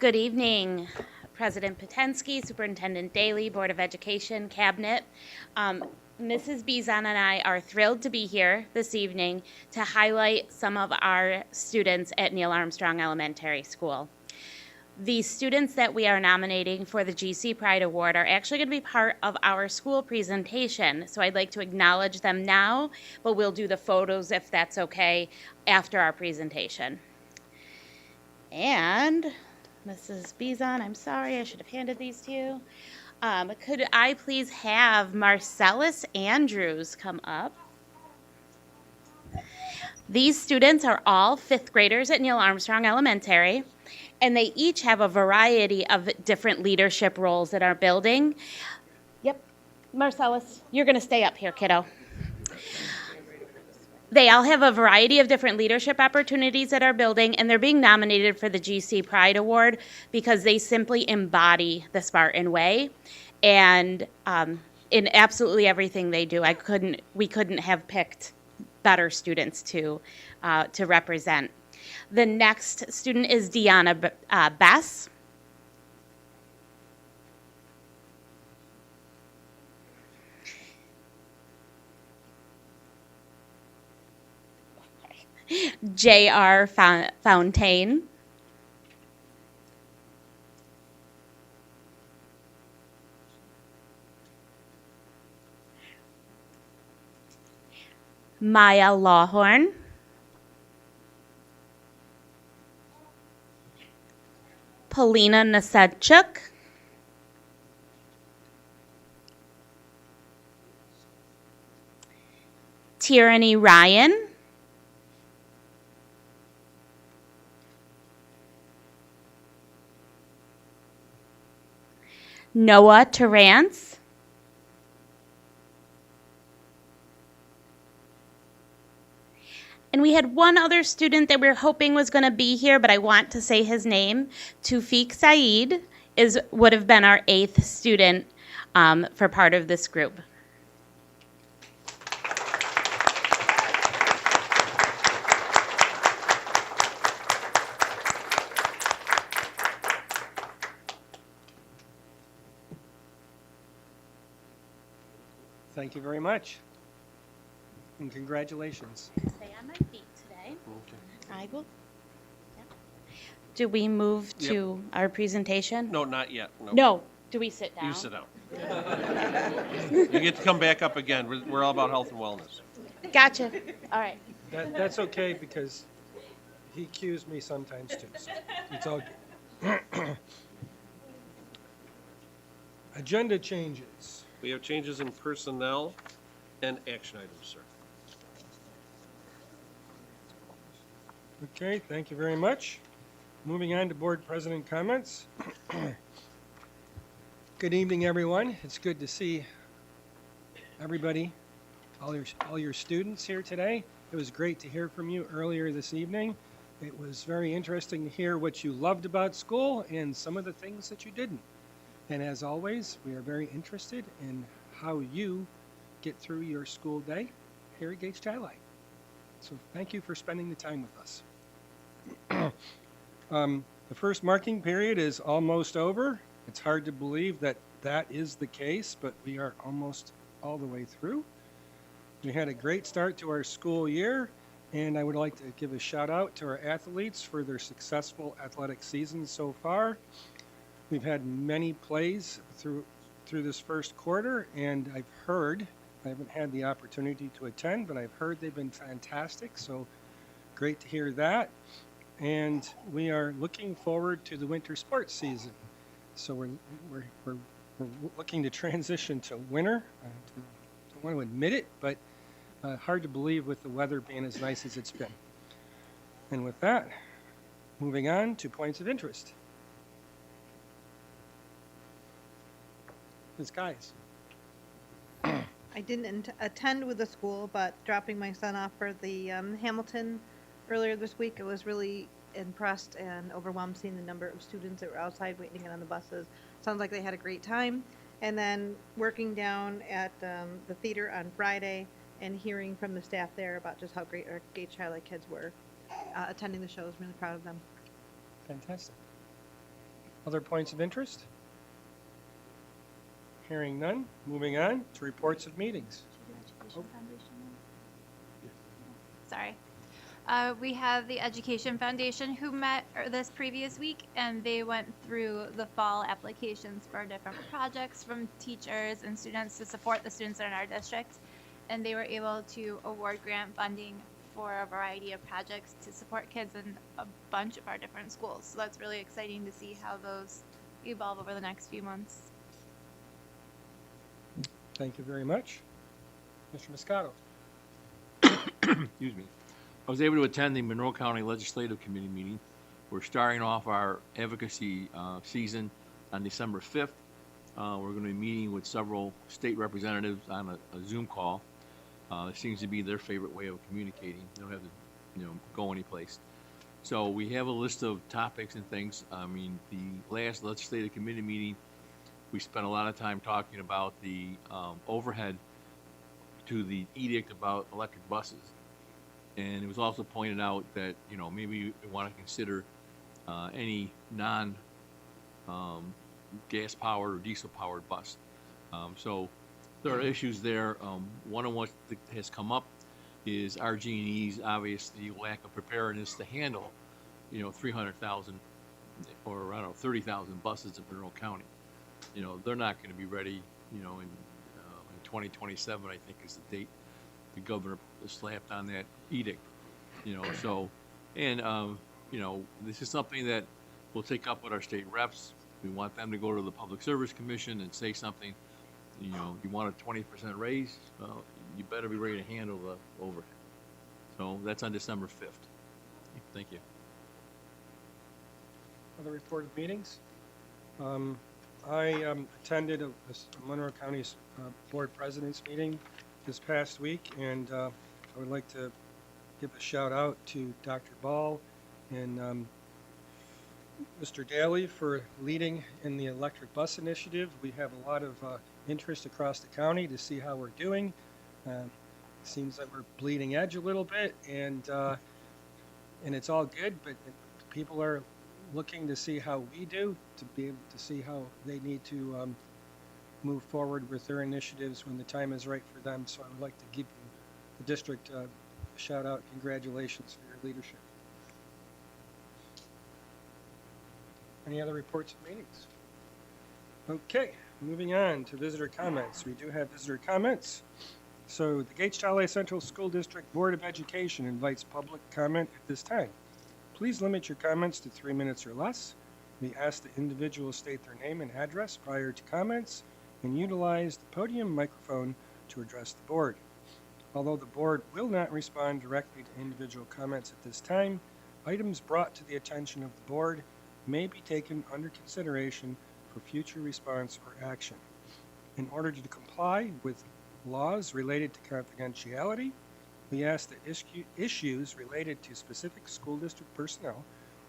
Good evening, President Potensky, Superintendent Daly, Board of Education, Cabinet. Mrs. Bizon and I are thrilled to be here this evening to highlight some of our students at Neil Armstrong Elementary School. The students that we are nominating for the GC Pride Award are actually going to be part of our school presentation, so I'd like to acknowledge them now, but we'll do the photos, if that's okay, after our presentation. And Mrs. Bizon, I'm sorry, I should have handed these to you. Could I please have Marcellus Andrews come up? These students are all fifth graders at Neil Armstrong Elementary, and they each have a variety of different leadership roles in our building. Yep, Marcellus, you're going to stay up here, kiddo. They all have a variety of different leadership opportunities at our building, and they're being nominated for the GC Pride Award because they simply embody the Spartan way. And in absolutely everything they do, we couldn't have picked better students to represent. The next student is Deanna Bess. J.R. Fontaine. Maya Lawhorn. Polina Nasedchuk. Tyranny Ryan. Noah Terrance. And we had one other student that we were hoping was going to be here, but I want to say his name. Tufik Saeed would have been our 8th student for part of this group. Thank you very much, and congratulations. Stay on my feet today. Okay. I will. Yeah. Do we move to our presentation? No, not yet. No. Do we sit down? You sit down. You get to come back up again. We're all about health and wellness. Gotcha. All right. That's okay, because he cues me sometimes too, so it's all good. Agenda changes. We have changes in personnel and action items, sir. Okay, thank you very much. Moving on to board president comments. Good evening, everyone. It's good to see everybody, all your students here today. It was great to hear from you earlier this evening. It was very interesting to hear what you loved about school and some of the things that you didn't. And as always, we are very interested in how you get through your school day here at Gates Chi-Li. So thank you for spending the time with us. The first marking period is almost over. It's hard to believe that that is the case, but we are almost all the way through. We had a great start to our school year, and I would like to give a shout out to our athletes for their successful athletic season so far. We've had many plays through this first quarter, and I've heard, I haven't had the opportunity to attend, but I've heard they've been fantastic, so great to hear that. And we are looking forward to the winter sports season. So we're looking to transition to winter. I don't want to admit it, but hard to believe with the weather being as nice as it's been. And with that, moving on to points of interest. Ms. Guys. I didn't attend with the school, but dropping my son off for the Hamilton earlier this week, I was really impressed and overwhelmed seeing the number of students that were outside waiting to get on the buses. Sounds like they had a great time. And then working down at the theater on Friday and hearing from the staff there about just how great our Gates Chi-Li kids were attending the show. I was really proud of them. Fantastic. Other points of interest? Hearing none, moving on to reports of meetings. Oh. Sorry. We have the Education Foundation who met this previous week, and they went through the fall applications for different projects from teachers and students to support the students in our district. And they were able to award grant funding for a variety of projects to support kids in a bunch of our different schools. So that's really exciting to see how those evolve over the next few months. Thank you very much. Mr. Moscato. Excuse me. I was able to attend the Monroe County Legislative Committee meeting. We're starting off our advocacy season on December 5th. We're going to be meeting with several state representatives on a Zoom call. It seems to be their favorite way of communicating. They don't have to, go anyplace. So we have a list of topics and things. I mean, the last legislative committee meeting, we spent a lot of time talking about the overhead to the edict about electric buses. And it was also pointed out that, maybe we want to consider any gas powered or diesel powered bus. So there are issues there. One of what has come up is RG&E's obviously lack of preparedness to handle, 300,000 or 30,000 buses in Monroe County. They're not going to be ready, in 2027, I think is the date the governor slapped on that edict. So, and this is something that we'll take up with our state reps. We want them to go to the Public Service Commission and say something. You want a 20% raise, you better be ready to handle the overhead. So that's on December 5th. Thank you. Other reported meetings? I attended a Monroe County's Board President's meeting this past week, and I would like to give a shout out to Dr. Ball and Mr. Daly for leading in the electric bus initiative. We have a lot of interest across the county to see how we're doing. It seems that we're bleeding edge a little bit, and it's all good, but people are looking to see how we do, to be able to see how they need to move forward with their initiatives when the time is right for them. So I would like to give you, the district, a shout out, congratulations for your leadership. Any other reports of meetings? Okay, moving on to visitor comments. We do have visitor comments. So the Gates Chalais Central School District Board of Education invites public comment at this time. Please limit your comments to 3 minutes or less. We ask that individuals state their name and address prior to comments and utilize the podium microphone to address the board. Although the board will not respond directly to individual comments at this time, items brought to the attention of the board may be taken under consideration for future response or action. In order to comply with laws related to confidentiality, we ask that issues related to specific school district personnel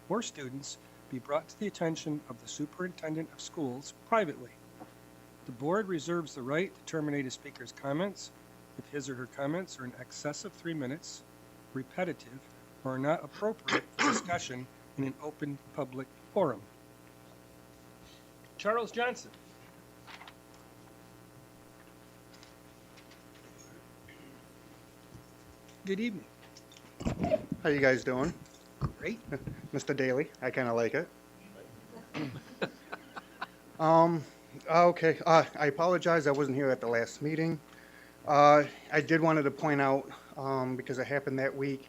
or students be brought to the attention of the superintendent of schools privately. The board reserves the right to terminate a speaker's comments if his or her comments are in excess of 3 minutes, repetitive, or are not appropriate for discussion in an open public forum. Charles Johnson. Good evening. How you guys doing? Great. Mr. Daly, I kind of like it. Okay, I apologize, I wasn't here at the last meeting. I did wanted to point out, because it happened that week,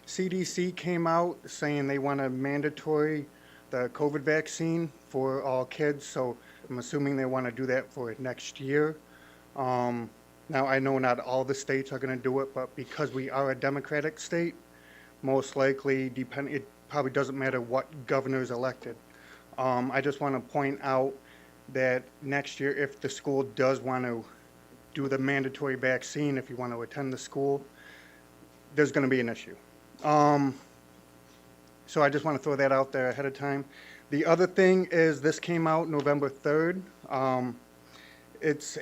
CDC came out saying they want to mandatory the COVID vaccine for all kids, so I'm assuming they want to do that for next year. Now, I know not all the states are going to do it, but because we are a Democratic state, most likely, it probably doesn't matter what governor is elected. I just want to point out that next year, if the school does want to do the mandatory vaccine, if you want to attend the school, there's going to be an issue. So I just want to throw that out there ahead of time. The other thing is this came out November 3rd. It's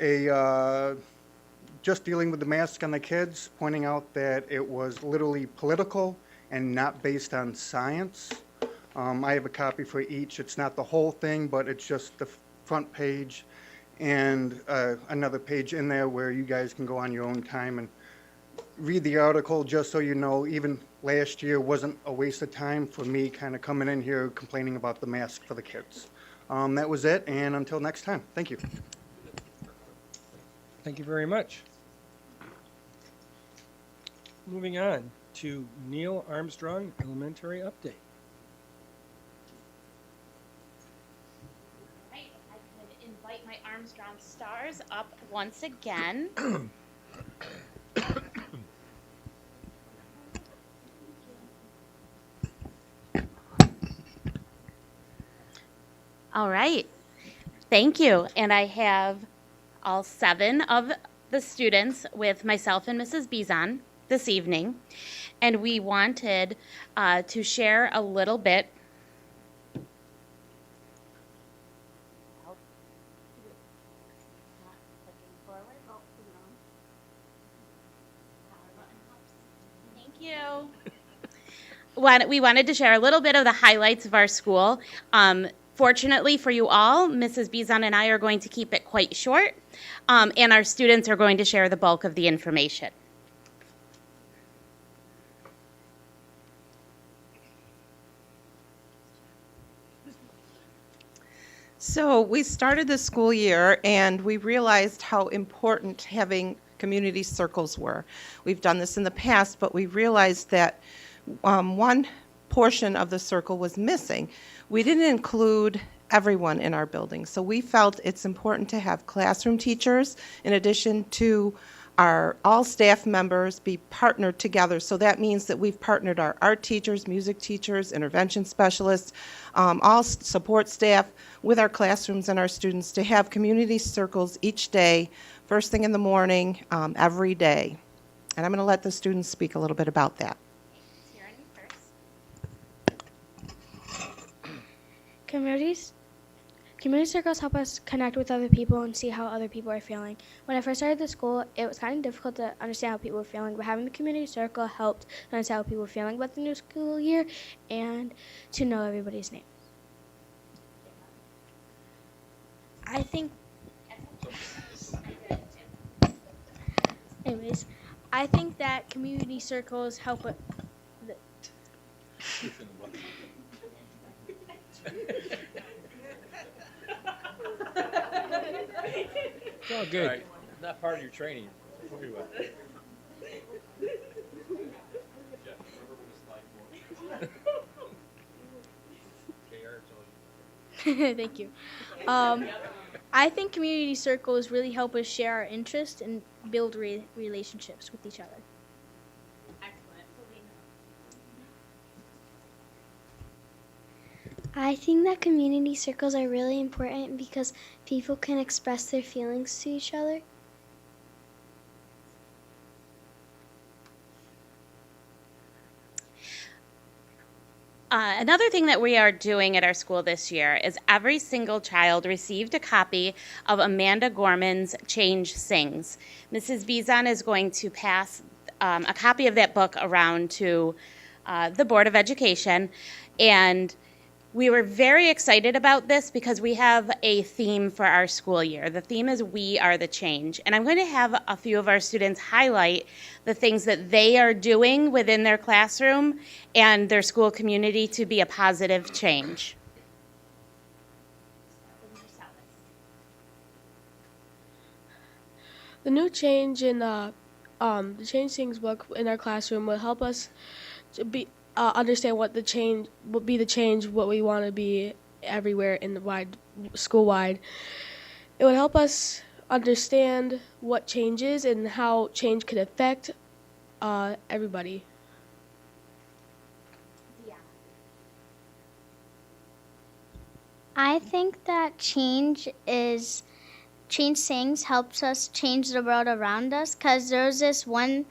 just dealing with the mask on the kids, pointing out that it was literally political and not based on science. I have a copy for each. It's not the whole thing, but it's just the front page and another page in there where you guys can go on your own time and read the article, just so you know. Even last year wasn't a waste of time for me kind of coming in here complaining about the mask for the kids. That was it, and until next time, thank you. Thank you very much. Moving on to Neil Armstrong, elementary update. Right, if I could invite my Armstrong stars up once again. All right, thank you. And I have all 7 of the students with myself and Mrs. Bizon this evening. And we wanted to share a little bit. Thank you. We wanted to share a little bit of the highlights of our school. Fortunately for you all, Mrs. Bizon and I are going to keep it quite short, and our students are going to share the bulk of the information. So we started the school year and we realized how important having community circles were. We've done this in the past, but we realized that one portion of the circle was missing. We didn't include everyone in our building, so we felt it's important to have classroom teachers in addition to our all staff members be partnered together. So that means that we've partnered our art teachers, music teachers, intervention specialists, all support staff with our classrooms and our students to have community circles each day, first thing in the morning, every day. And I'm going to let the students speak a little bit about that. Community circles help us connect with other people and see how other people are feeling. When I first started the school, it was kind of difficult to understand how people were feeling, but having the community circle helped to understand how people were feeling about the new school year and to know everybody's name. I think that community circles help It's all good. Right, not part of your training. Very well. Thank you. I think community circles really help us share our interests and build relationships with each other. I think that community circles are really important because people can express their feelings to each other. Another thing that we are doing at our school this year is every single child received a copy of Amanda Gorman's Change Sings. Mrs. Bizon is going to pass a copy of that book around to the Board of Education, and we were very excited about this because we have a theme for our school year. The theme is We Are the Change. And I'm going to have a few of our students highlight the things that they are doing within their classroom and their school community to be a positive change. The new change in the Change Things book in our classroom will help us to be understand what the change will be. The change what we want to be everywhere in the school wide. It would help us understand what change is and how change could affect everybody. I think that Change Sings helps us change the world around us, because there's this one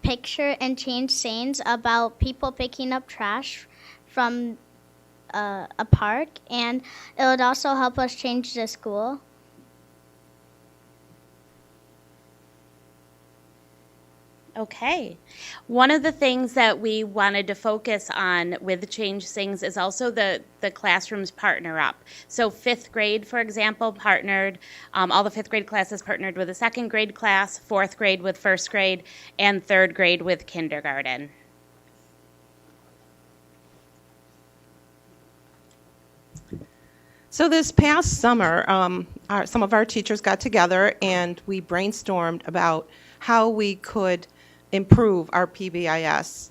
picture in Change Sings about people picking up trash from a park, and it would also help us change the school. Okay. One of the things that we wanted to focus on with Change Sings is also the classrooms partner up. So fifth grade, for example, partnered, all the fifth grade classes partnered with a second grade class, fourth grade with first grade, and third grade with kindergarten. So this past summer, some of our teachers got together and we brainstormed about how we could improve our PBIS.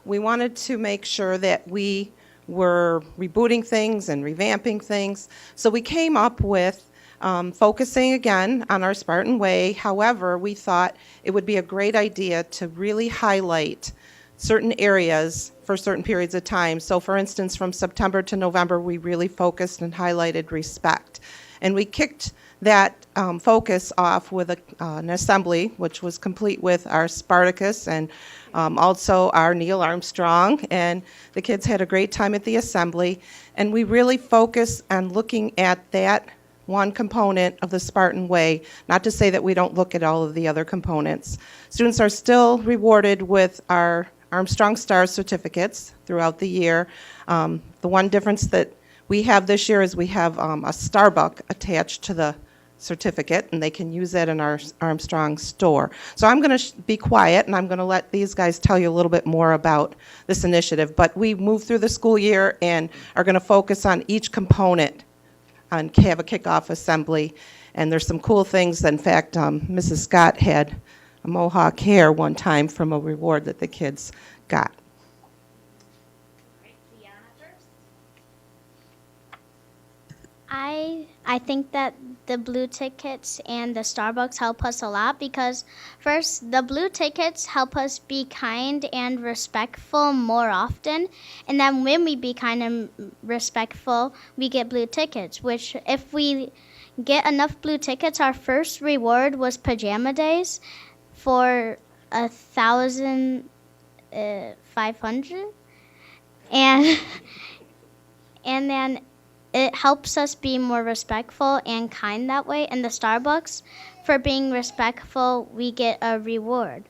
We wanted to make sure that we were rebooting things and revamping things. So we came up with focusing again on our Spartan Way. However, we thought it would be a great idea to really highlight certain areas for certain periods of time. So for instance, from September to November, we really focused and highlighted respect. And we kicked that focus off with an assembly, which was complete with our Spartacus and also our Neil Armstrong. And the kids had a great time at the assembly. And we really focused on looking at that one component of the Spartan Way, not to say that we don't look at all of the other components. Students are still rewarded with our Armstrong Star certificates throughout the year. The one difference that we have this year is we have a Starbuck attached to the certificate, and they can use that in our Armstrong store. So I'm going to be quiet, and I'm going to let these guys tell you a little bit more about this initiative. But we move through the school year and are going to focus on each component and have a kickoff assembly. And there's some cool things. In fact, Mrs. Scott had a mohawk hair one time from a reward that the kids got. I think that the blue tickets and the Starbucks help us a lot because first, the blue tickets help us be kind and respectful more often. And then when we be kind and respectful, we get blue tickets, which if we get enough blue tickets, our first reward was pajama days for 1,500. And then it helps us be more respectful and kind that way. And the Starbucks, for being respectful, we get a reward.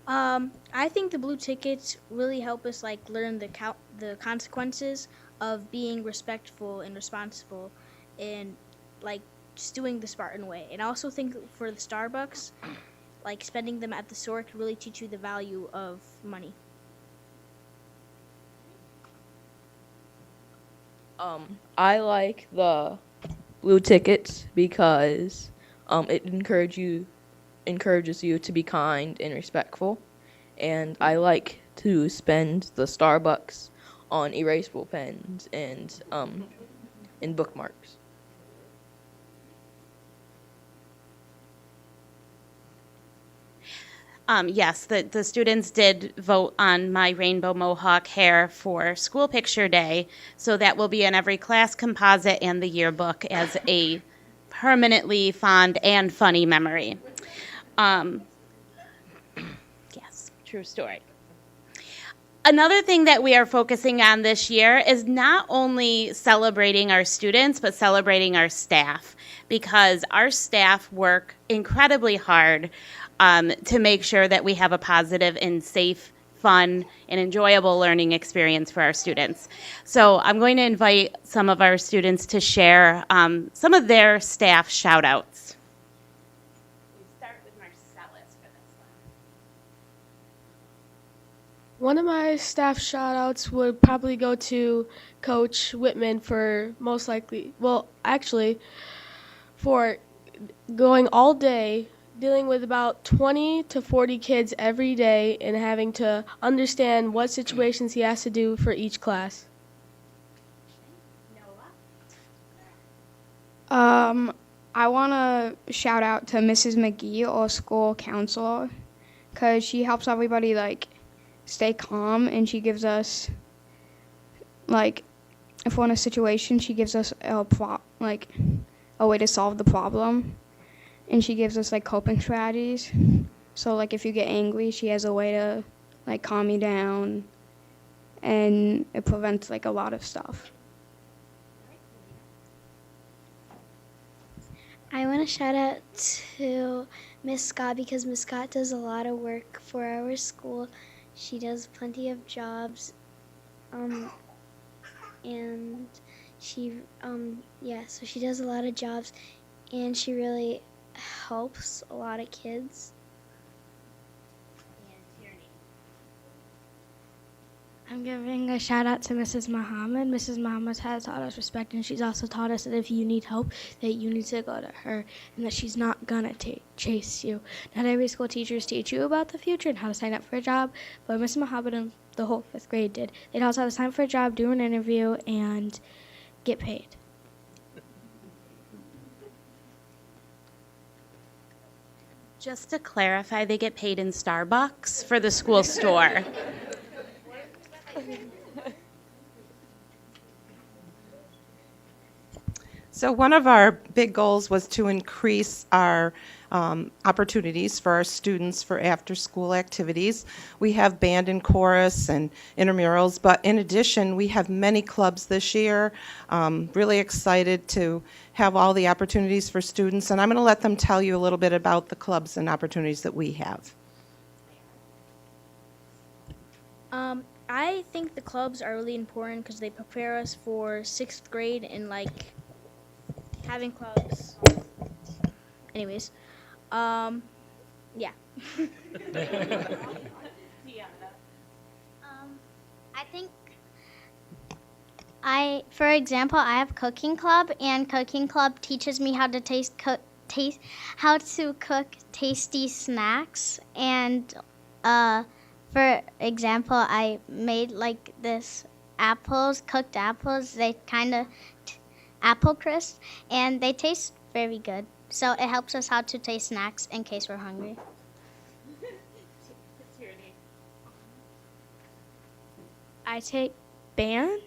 I think the blue tickets really help us like learn the consequences of being respectful and responsible and like just doing the Spartan way. And I also think for the Starbucks, like spending them at the store could really teach you the value of money. I like the blue tickets because it encourages you to be kind and respectful, and I like to spend the Starbucks on erasable pens and bookmarks. Yes, the students did vote on my rainbow mohawk hair for school picture day, so that will be in every class composite and the yearbook as a permanently fond and funny memory. Yes, true story. Another thing that we are focusing on this year is not only celebrating our students, but celebrating our staff, because our staff work incredibly hard to make sure that we have a positive and safe, fun, and enjoyable learning experience for our students. So I'm going to invite some of our students to share some of their staff shout-outs. We start with Marcellus for this one. One of my staff shout-outs would probably go to Coach Whitman for for going all day, dealing with about 20 to 40 kids every day and having to understand what situations he has to do for each class. I want to shout out to Mrs. McGee, our school counselor, because she helps everybody, like, stay calm, and she gives us, like, if we're in a situation, she gives us a way to solve the problem. And she gives us like coping strategies. So like if you get angry, she has a way to like calm you down, and it prevents like a lot of stuff. I want to shout out to Miss Scott because Miss Scott does a lot of work for our school. She does plenty of jobs, and so she does a lot of jobs, and she really helps a lot of kids. I'm giving a shout out to Mrs. Muhammad. Mrs. Muhammad has taught us respect, and she's also taught us that if you need help, that you need to go to her, and that she's not gonna chase you. Not every school teachers teach you about the future and how to sign up for a job, but Mrs. Muhammad and the whole 5th grade did. They taught us how to sign up for a job, do an interview, and get paid. Just to clarify, they get paid in Starbucks for the school store. So one of our big goals was to increase our opportunities for our students for after-school activities. We have band and chorus and intramurals, but in addition, we have many clubs this year. Really excited to have all the opportunities for students, and I'm going to let them tell you a little bit about the clubs and opportunities that we have. I think the clubs are really important because they prepare us for 6th grade and like having clubs. Anyways, yeah. I think for example, I have cooking club, and cooking club teaches me how to how to cook tasty snacks. And for example, I made like this cooked apples. They kind of apple crisp, and they taste very good. So it helps us how to taste snacks in case we're hungry. I take band.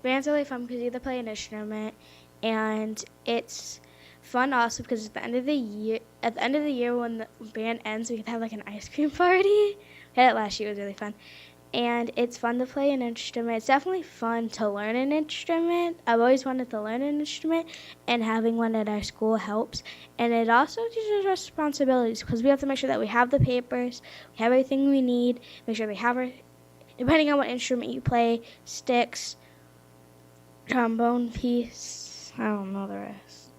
Band's really fun because you get to play an instrument, and it's fun also because at the end of the year when the band ends, we can have like an ice cream party. We had it last year. It was really fun. And it's fun to play an instrument. It's definitely fun to learn an instrument. I've always wanted to learn an instrument, and having one at our school helps. And it also teaches us responsibilities because we have to make sure that we have the papers, we have everything we need, make sure we have our, depending on what instrument you play, sticks, trombone piece, I don't know the rest.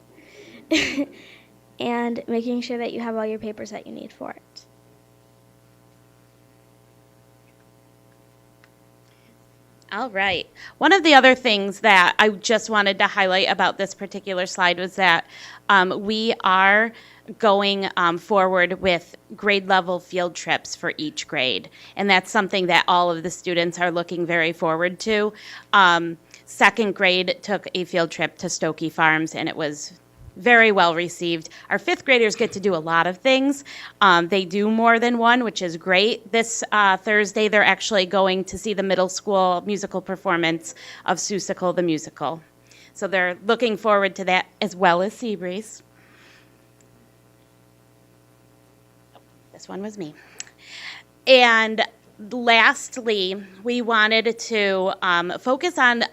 And making sure that you have all your papers that you need for it. All right. One of the other things that I just wanted to highlight about this particular slide was that we are going forward with grade level field trips for each grade. And that's something that all of the students are looking very forward to. 2nd grade took a field trip to Stokey Farms, and it was very well received. Our 5th graders get to do a lot of things. They do more than one, which is great. This Thursday, they're actually going to see the middle school musical performance of Seussical the Musical. So they're looking forward to that, as well as Seabreeze. This one was me. And lastly, we wanted to focus on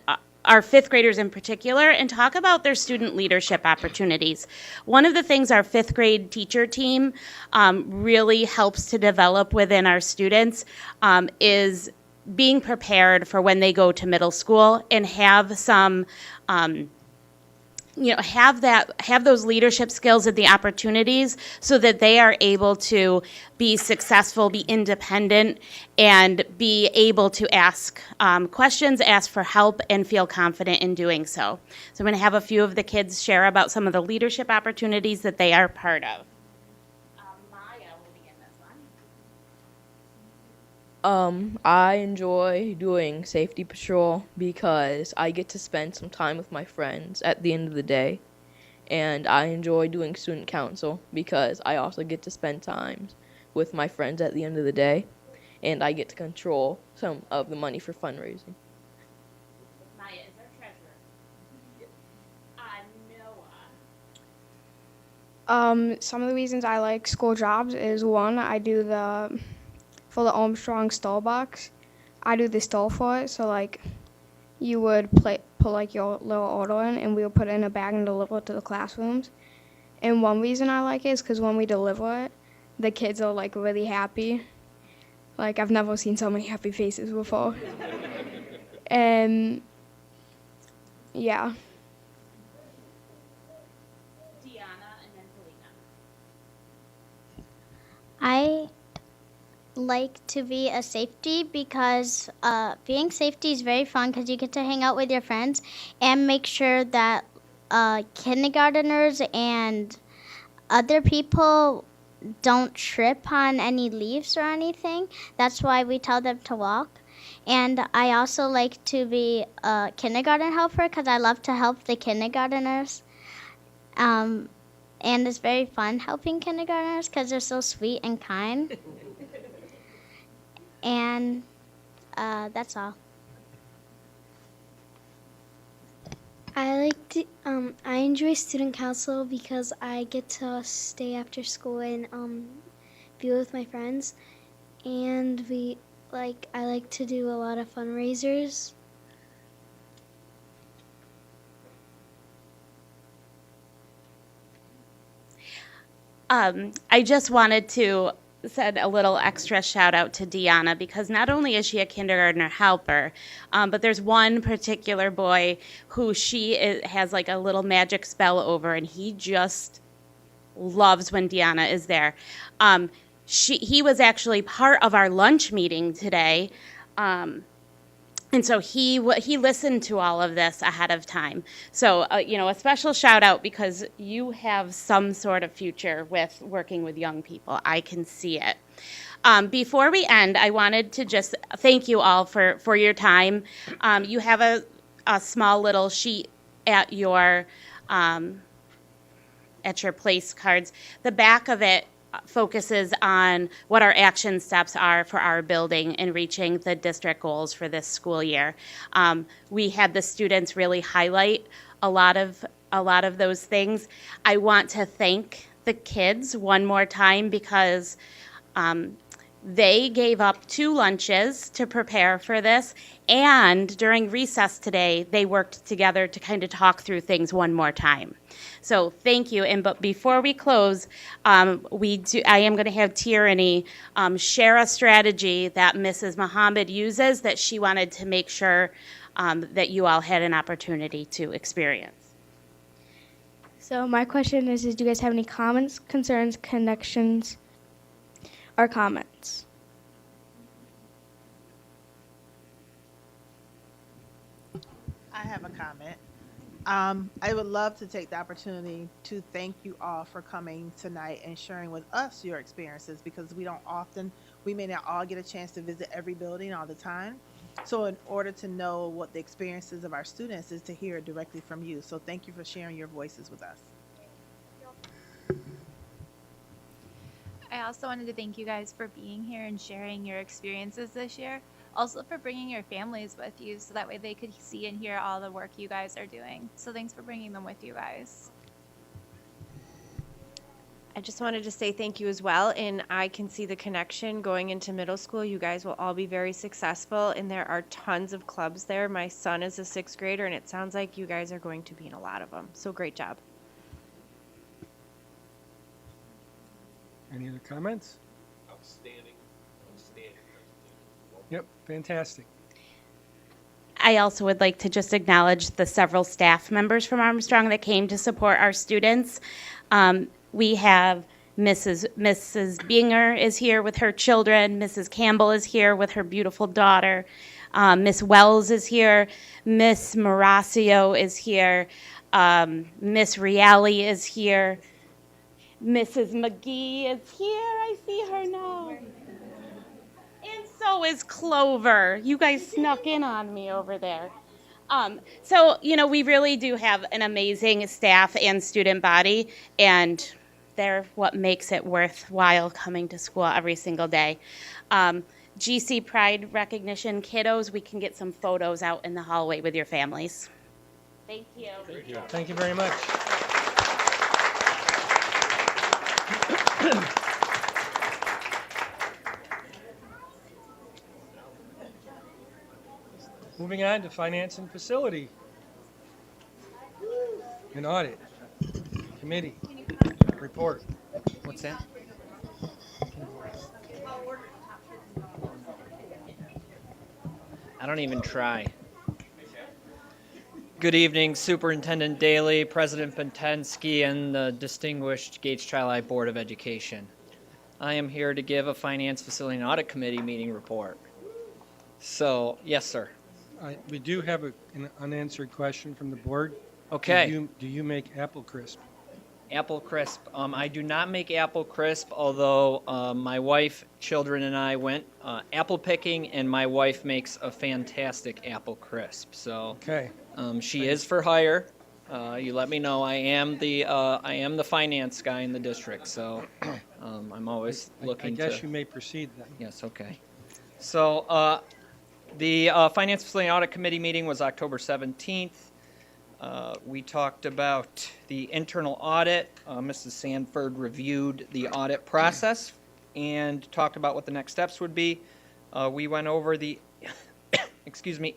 our 5th graders in particular and talk about their student leadership opportunities. One of the things our 5th grade teacher team really helps to develop within our students is being prepared for when they go to middle school and have some have those leadership skills and the opportunities so that they are able to be successful, be independent, and be able to ask questions, ask for help, and feel confident in doing so. So I'm going to have a few of the kids share about some of the leadership opportunities that they are part of. Maya will begin this one. I enjoy doing safety patrol because I get to spend some time with my friends at the end of the day. And I enjoy doing student council because I also get to spend time with my friends at the end of the day. And I get to control some of the money for fundraising. Maya is our treasurer. Noah. Some of the reasons I like school jobs is one, I do for the Armstrong stall box, I do the stall for it. So like, you would put like your little order in, and we would put it in a bag and deliver it to the classrooms. And one reason I like it is because when we deliver it, the kids are like really happy. Like I've never seen so many happy faces before. And yeah. Deanna and then Polina. I like to be a safety because being safety is very fun because you get to hang out with your friends and make sure that kindergarteners and other people don't trip on any leaves or anything. That's why we tell them to walk. And I also like to be a kindergarten helper because I love to help the kindergarteners. Um, and it's very fun helping kindergartners because they're so sweet and kind. And that's all. I enjoy student council because I get to stay after school and be with my friends, and I like to do a lot of fundraisers. I just wanted to send a little extra shout out to Deanna because not only is she a kindergartner helper, but there's one particular boy who has like a little magic spell over, and he just loves when Deanna is there. He was actually part of our lunch meeting today. And so he listened to all of this ahead of time. So, a special shout out because you have some sort of future with working with young people. I can see it. Before we end, I wanted to just thank you all for your time. You have a small little sheet at your place cards. The back of it focuses on what our action steps are for our building in reaching the district goals for this school year. We had the students really highlight a lot of those things. I want to thank the kids one more time because they gave up 2 lunches to prepare for this, and during recess today, they worked together to kind of talk through things one more time. So thank you. But before we close, I am going to have Tierney share a strategy that Mrs. Muhammad uses that she wanted to make sure that you all had an opportunity to experience. So my question is do you guys have any comments, concerns, connections, or comments? I have a comment. I would love to take the opportunity to thank you all for coming tonight and sharing with us your experiences because we may not all get a chance to visit every building all the time. So in order to know what the experiences of our students is to hear it directly from you. So thank you for sharing your voices with us. I also wanted to thank you guys for being here and sharing your experiences this year. Also for bringing your families with you so that way they could see and hear all the work you guys are doing. So thanks for bringing them with you guys. I just wanted to say thank you as well, and I can see the connection going into middle school. You guys will all be very successful, and there are tons of clubs there. My son is a 6th grader, and it sounds like you guys are going to be in a lot of them. So great job. Any other comments? Outstanding. Yep, fantastic. I also would like to just acknowledge the several staff members from Armstrong that came to support our students. We have Mrs. Binger is here with her children. Mrs. Campbell is here with her beautiful daughter. Miss Wells is here. Miss Marasio is here. Miss Reale is here. Mrs. McGee is here. I see her now. And so is Clover. You guys snuck in on me over there. So, we really do have an amazing staff and student body, and they're what makes it worthwhile coming to school every single day. GC Pride recognition kiddos, we can get some photos out in the hallway with your families. Thank you. Thank you very much. Moving on to Finance and Facility. An audit committee. report. What's that? I don't even try. Good evening, Superintendent Daly, President Pentensky, and the distinguished Gates Chi Board of Education. I am here to give a Finance Facility and Audit Committee meeting report. So, yes, sir. We do have an unanswered question from the board. Okay. Do you make apple crisp? Apple crisp. I do not make apple crisp, although my wife, children, and I went apple picking, and my wife makes a fantastic apple crisp. So Okay. she is for hire. You let me know. I am the finance guy in the district, so I'm always looking. I guess you may proceed then. Yes. Okay. So the Finance Facility and Audit Committee meeting was October 17th. We talked about the internal audit. Mrs. Sanford reviewed the audit process and talked about what the next steps would be. We went over the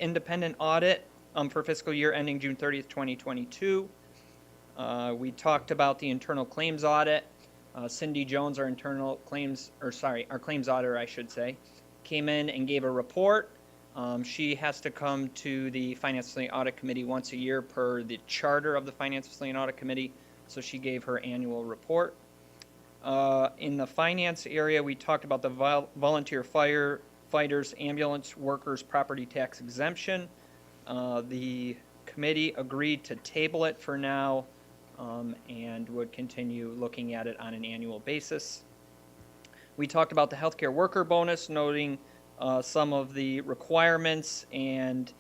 independent audit for fiscal year ending June 30th, 2022. We talked about the internal claims audit. Cindy Jones, our claims auditor, I should say, came in and gave a report. She has to come to the Finance Facility Audit Committee once a year per the charter of the Finance Facility and Audit Committee, so she gave her annual report. In the finance area, we talked about the volunteer firefighters, ambulance workers, property tax exemption. The committee agreed to table it for now and would continue looking at it on an annual basis. We talked about the healthcare worker bonus, noting some of the requirements and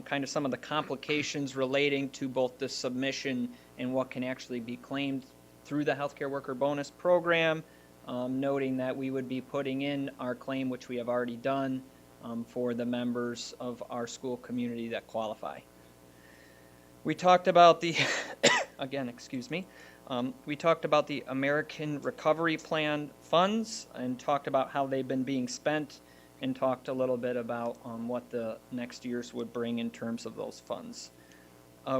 kind of some of the complications relating to both the submission and what can actually be claimed through the healthcare worker bonus program, noting that we would be putting in our claim, which we have already done, for the members of our school community that qualify. We talked about the, we talked about the American Recovery Plan funds and talked about how they've been being spent and talked a little bit about what the next years would bring in terms of those funds.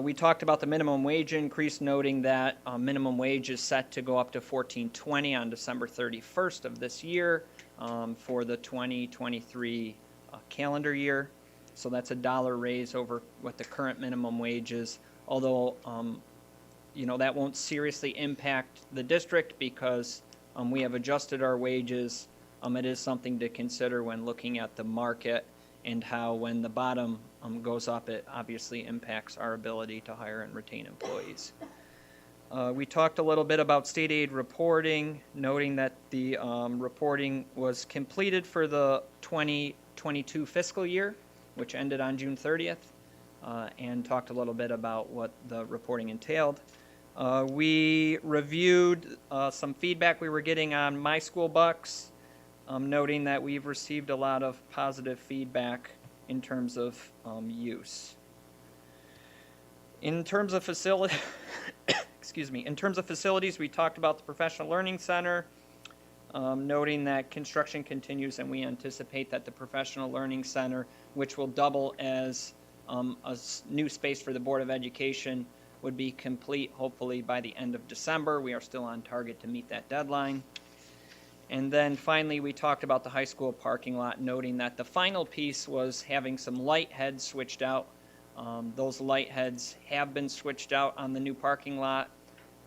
We talked about the minimum wage increase, noting that minimum wage is set to go up to $14.20 on December 31st of this year for the 2023 calendar year. So that's a $1 raise over what the current minimum wage is, although that won't seriously impact the district because we have adjusted our wages. It is something to consider when looking at the market and how when the bottom goes up, it obviously impacts our ability to hire and retain employees. We talked a little bit about state aid reporting, noting that the reporting was completed for the 2022 fiscal year, which ended on June 30th, and talked a little bit about what the reporting entailed. We reviewed some feedback we were getting on My School Bucks, noting that we've received a lot of positive feedback in terms of use. In terms of facilities, we talked about the Professional Learning Center, noting that construction continues and we anticipate that the Professional Learning Center, which will double as a new space for the Board of Education, would be complete hopefully by the end of December. We are still on target to meet that deadline. And then finally, we talked about the high school parking lot, noting that the final piece was having some light heads switched out. Those light heads have been switched out on the new parking lot.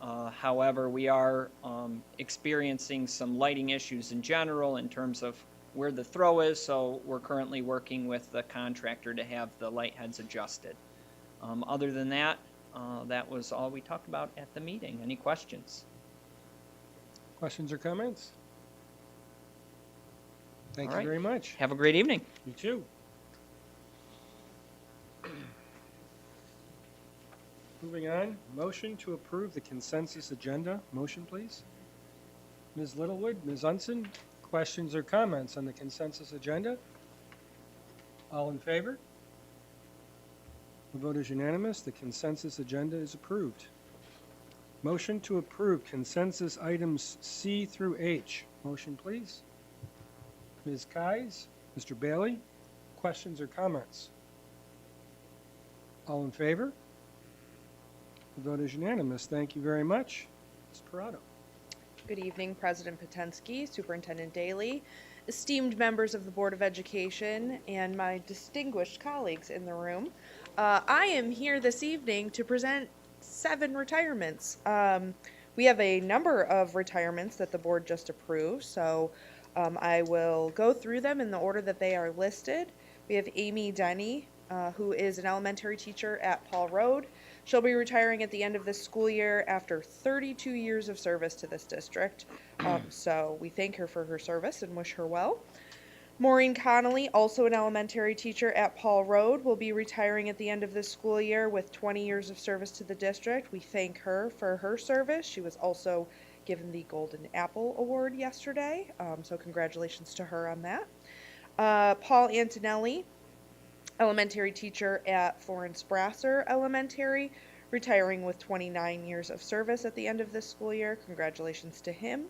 However, we are experiencing some lighting issues in general in terms of where the throw is, so we're currently working with the contractor to have the light heads adjusted. Other than that, that was all we talked about at the meeting. Any questions? Questions or comments? Thank All you right. very much. Have a great evening. You too. Moving on, motion to approve the consensus agenda. Motion, please. Ms. Littlewood, Ms. Unson, questions or comments on the consensus agenda? All in favor? The vote is unanimous. The consensus agenda is approved. Motion to approve consensus items C through H. Motion, please. Ms. Kies, Mr. Bailey, questions or comments? All in favor? The vote is unanimous. Thank you very much. Ms. Parado. Good evening, President Potensky, Superintendent Daly, esteemed members of the Board of Education, and my distinguished colleagues in the room. I am here this evening to present 7 retirements. We have a number of retirements that the board just approved, so I will go through them in the order that they are listed. We have Amy Denny, who is an elementary teacher at Paul Road. She'll be retiring at the end of this school year after 32 years of service to this district. So we thank her for her service and wish her well. Maureen Connolly, also an elementary teacher at Paul Road, will be retiring at the end of this school year with 20 years of service to the district. We thank her for her service. She was also given the Golden Apple Award yesterday, so congratulations to her on that. Paul Antonelli, elementary teacher at Florence Brasser Elementary, retiring with 29 years of service at the end of this school year. Congratulations to him.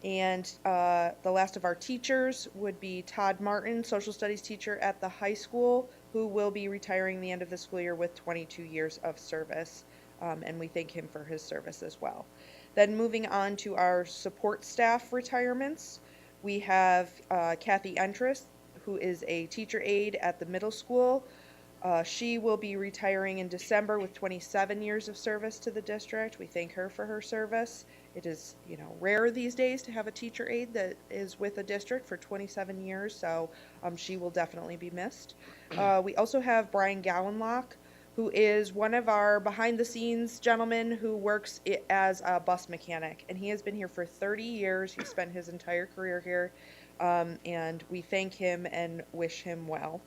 And the last of our teachers would be Todd Martin, social studies teacher at the high school, who will be retiring the end of the school year with 22 years of service. And we thank him for his service as well. Then moving on to our support staff retirements, we have Kathy Entrust, who is a teacher aide at the middle school. She will be retiring in December with 27 years of service to the district. We thank her for her service. It is, rare these days to have a teacher aide that is with a district for 27 years, so she will definitely be missed. We also have Brian Gowanlock, who is one of our behind-the-scenes gentlemen who works as a bus mechanic, and he has been here for 30 years. He spent his entire career here, and we thank him and wish him well.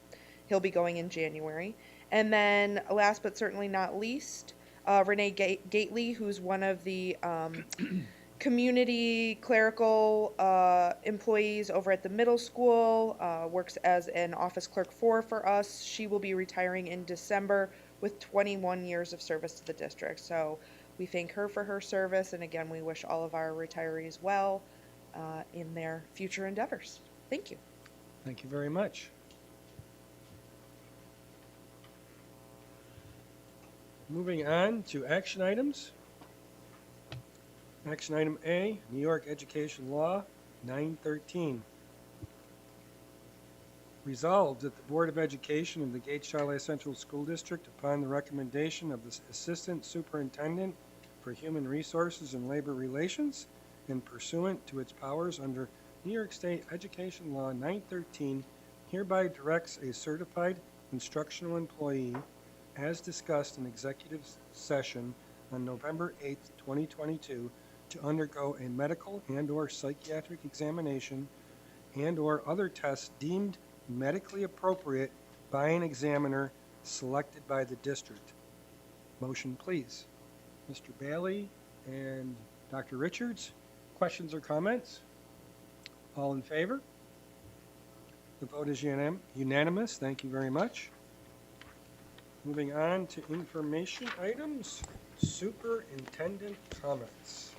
He'll be going in January. And then last but certainly not least, Renee Gately, who's one of the community clerical employees over at the middle school, works as an office clerk for us. She will be retiring in December with 21 years of service to the district. So we thank her for her service, and again, we wish all of our retirees well in their future endeavors. Thank you. Thank you very much. Moving on to action items. Action item A, New York Education Law 913. Resolved that the Board of Education of the Gates-Charles Central School District, upon the recommendation of the Assistant Superintendent for Human Resources and Labor Relations, and pursuant to its powers under New York State Education Law 913, hereby directs a certified instructional employee, as discussed in executive session on November 8, 2022, to undergo a medical and/or psychiatric examination and/or other tests deemed medically appropriate by an examiner selected by the district. Motion, please. Mr. Bailey and Dr. Richards, questions or comments? All in favor? The vote is unanimous. Thank you very much. Moving on to information items, superintendent comments.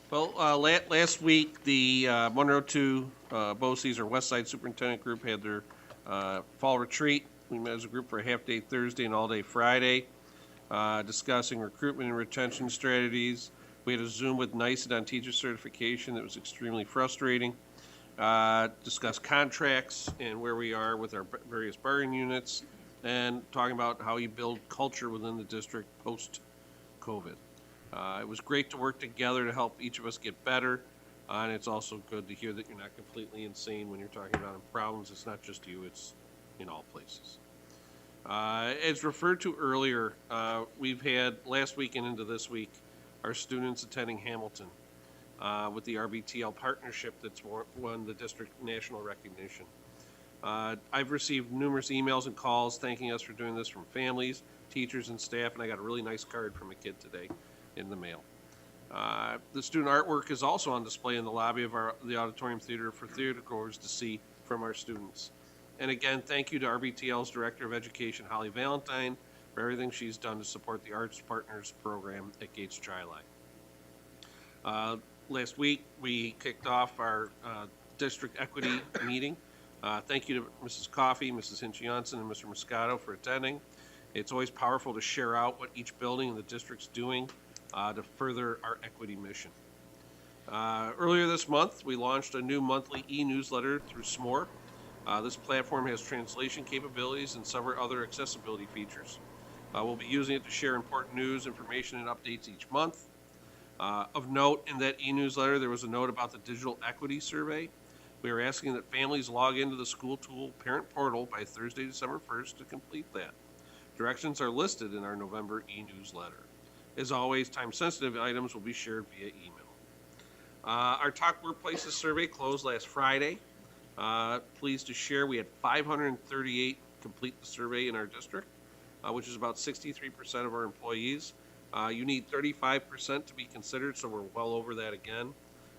Well, last week, the 102 BOCES, or West Side Superintendent Group, had their fall retreat. We met as a group for a half-day Thursday and all-day Friday, discussing recruitment and retention strategies. We had a Zoom with NICET on teacher certification that was extremely frustrating. Discussed contracts and where we are with our various bargaining units, and talking about how you build culture within the district post-COVID. It was great to work together to help each of us get better, and it's also good to hear that you're not completely insane when you're talking about problems. It's not just you, it's in all places. As referred to earlier, we've had last week and into this week our students attending Hamilton with the RBTL partnership that's won the district national recognition. I've received numerous emails and calls thanking us for doing this from families, teachers, and staff, and I got a really nice card from a kid today in the mail. The student artwork is also on display in the lobby of the Auditorium Theater for theater goers to see from our students. And again, thank you to RBTL's Director of Education, Holly Valentine, for everything she's done to support the Arts Partners program at Gates-Charles. Last week, we kicked off our district equity meeting. Thank you to Mrs. Coffey, Mrs. Hinch-Johnson, and Mr. Moscato for attending. It's always powerful to share out what each building in the district's doing to further our equity mission. Earlier this month, we launched a new monthly e-newsletter through S'more. This platform has translation capabilities and several other accessibility features. We'll be using it to share important news, information, and updates each month. Of note, in that e-newsletter, there was a note about the digital equity survey. We are asking that families log into the school tool parent portal by Thursday, December 1st to complete that. Directions are listed in our November e-newsletter. As always, time-sensitive items will be shared via email. Our Talk Workplaces survey closed last Friday. Pleased to share we had 538 complete the survey in our district, which is about 63% of our employees. You need 35% to be considered, so we're well over that again.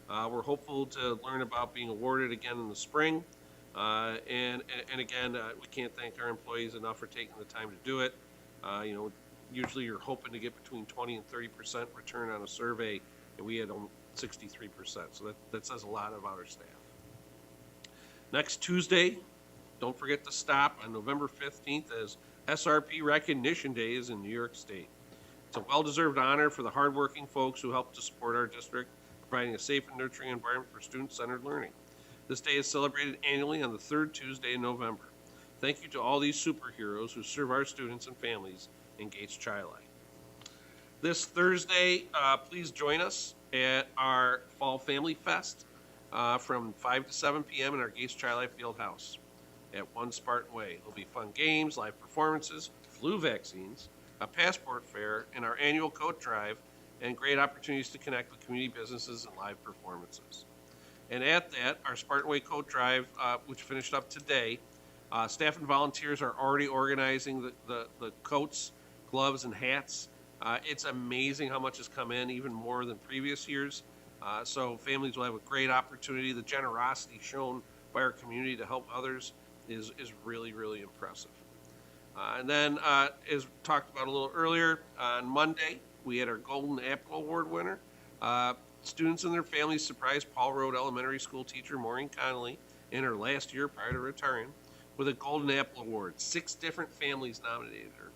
We're hopeful to learn about being awarded again in the spring. And again, we can't thank our employees enough for taking the time to do it. Usually you're hoping to get between 20 and 30% return on a survey, and we had 63%. So that says a lot about our staff. Next Tuesday, don't forget to stop on November 15th as SRP Recognition Day is in New York State. It's a well-deserved honor for the hardworking folks who help to support our district, providing a safe and nurturing environment for student-centered learning. This day is celebrated annually on the third Tuesday in November. Thank you to all these superheroes who serve our students and families in Gates Chi-Li. This Thursday, please join us at our Fall Family Fest from 5 to 7 p.m. in our Gates Chi-Li Field House at 1 Spartan Way. There'll be fun games, live performances, flu vaccines, a passport fair, and our annual coat drive, and great opportunities to connect with community businesses and live performances. And at that, our Spartan Way coat drive, which finished up today, staff and volunteers are already organizing the coats, gloves, and hats. It's amazing how much has come in, even more than previous years. So families will have a great opportunity. The generosity shown by our community to help others is really, really impressive. And then, as talked about a little earlier, on Monday, we had our Golden Apple Award winner. Students and their families surprised Paul Road Elementary School teacher Maureen Connolly in her last year prior to retiring with a Golden Apple Award. 6 different families nominated her.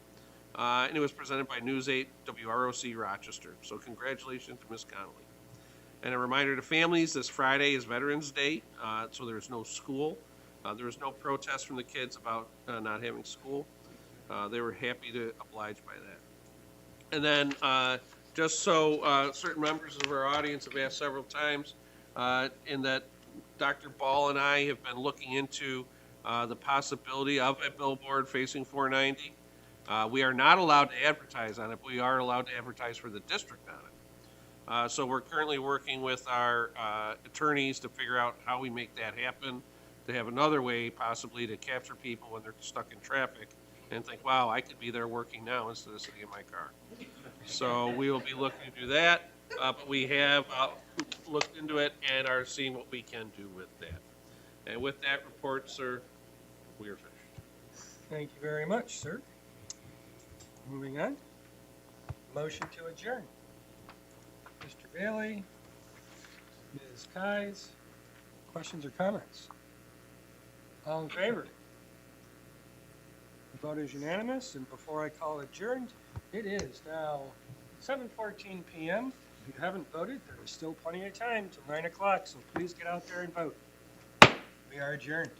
And it was presented by News 8 WROC Rochester. So congratulations to Ms. Connolly. And a reminder to families, this Friday is Veterans Day, so there's no school. There was no protest from the kids about not having school. They were happy to oblige by that. And then just so certain members of our audience have asked several times, in that Dr. Ball and I have been looking into the possibility of a billboard facing 490. We are not allowed to advertise on it, but we are allowed to advertise for the district on it. So we're currently working with our attorneys to figure out how we make that happen, to have another way possibly to capture people when they're stuck in traffic and think, wow, I could be there working now instead of sitting in my car. So we will be looking to do that, but we have looked into it and are seeing what we can do with that. And with that report, sir, we are finished. Thank you very much, sir. Moving on. Motion to adjourn. Mr. Bailey, Ms. Kies, questions or comments? All in favor? The vote is unanimous, and before I call adjourned, it is now 7:14 p.m. If you haven't voted, there is still plenty of time till 9 o'clock, so please get out there and vote. We are adjourned.